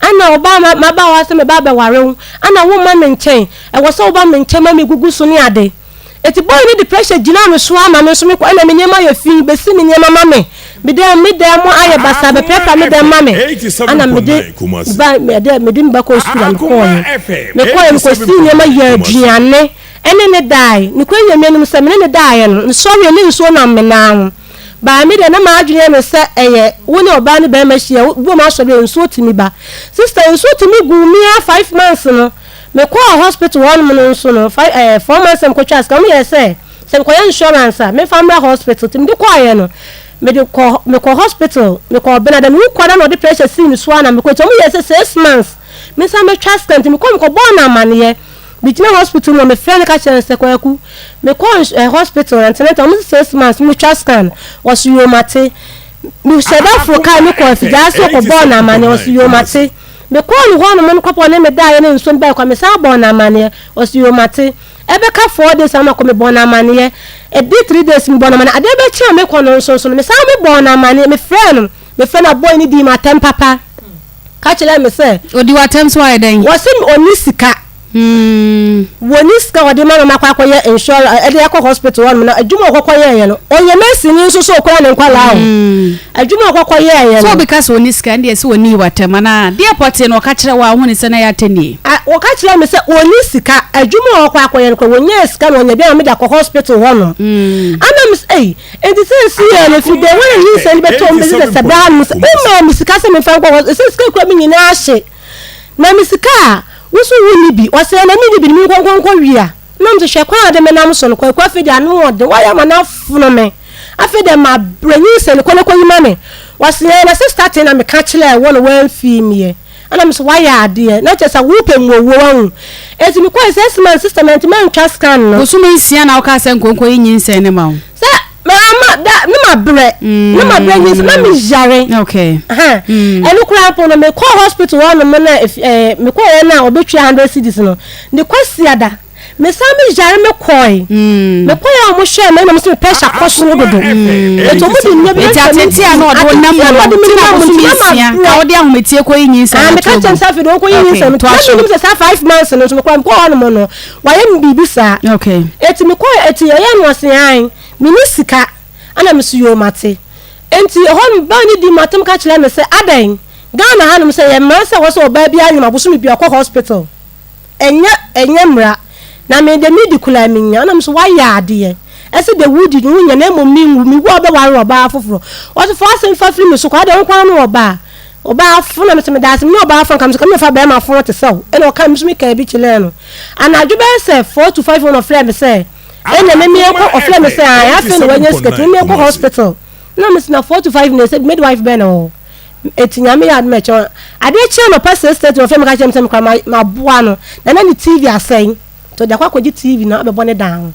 ana oba ma ba wa se me ba be ware ana wo ma me nchen e wo se oba me nchen ma me gugu so ni ade eti boy ni the pressure gina me so ama me so me ko ana me nyema ya fi be si me nyema ma me me dem mo aye basa be pepa me dem ma me ana me de ba me de ba ko school am ko me ko si nyema ya aduane ene ne dai ni ko nyema ni se me ne dai no so we ni so na me na ba mi de na ma adwene me se eye wo ne oba ne be ma hia wo ma so be nso timi ba sister nso timi gu mi 5 months no me ko hospital one no nso no 4 months em ko chas ka me say se ko insurance me family hospital timi de ko aye no me ko hospital me ko benada me ko da no de pressure sin so na me ko to me say 6 months me say me chas kan timi ko born na mane Bitina hospital no me friend ka chere se kwaku me ko hospital and tell me 6 months me scan was you mate me said Africa me ko fi ja so ko born na mane was you mate me ko no ho no me ko pon me da ye ne nso ba kwa me sa born na mane was you mate ebe ka 4 days am ko me born na mane e be 3 days me born na mane ade be chia me ko no nso me sa me born na mane me friend boy ni di ma tem papa ka chere me say odi wa tem so ai den was him onisika woniska wade mama makwa ye insurance e de yakọ hospital one na adwuma okwoye ye no onye mesi ni nso so okwa ne nkwala o adwuma okwoye ye so because woniska ndi ese woni watema na de airport no ka kire wa huni se na ya tani o ka kire me se onisika adwuma okwoye no wonye sika no onye bia me da hospital one ana mis enti se si ye no fi de when he say beto me se sabra mis me misika se me fa ko se sika kwa mi nyina ahye na misika wusu wuni bi wase na ni bi mi konkon wia na mse hwe kwa de menam so no kwa fe dia no de waya ma na funo me afi de ma brenyi se ne ko yima me wase na se start na me ka kile won wan fi mi ana mse waya ade na chesa wupe nwowo wan eti mi kwa assessment system enti man twa scan no wusu me nsia na waka se nkonko yin nse ne ma se mama da ni ma bre ni na mi jare okay enu kura po no me call hospital one me na me call na obetwa 100 cedis no de kwasi ada me sa mi jare me koi me koi a mo hwe me na mo se pressure koso dodo eto mo di nyabi atenti a na odo nam no na mo nsia ka odi ahometie ko yin sa me ka chen sa fi do ko yin sa me to aso me se sa 5 months no so me kwa ko no mo no wa ye mbibi sa okay eti me koi eti ye no se an minisika ana misiyo mate enti hon ba ni di matem ka kire me se adan Ghana hanum se ye mrasa wo so oba bia nyima boso mi bia ko hospital enye mra na me de medical aminya ana mso wa ya ade ese de wood ni nya na mo mi wo oba ware oba afoforo what for asen fa free me so kwa de nkwa no oba afu na me se me das me oba afu kam se kam fa be ma afu te so ene o kam so mi ka bi chile no anadwo be se 4 to 5 on frame se ene me ko ofle me say I have no when skate me ko hospital no me na 4 to 5 minutes midwife be no etinya me ad me cho ade chi no pass state of me ka chem sem kwa ma boa no na na ni TV asen to da kwa koji TV na be bone down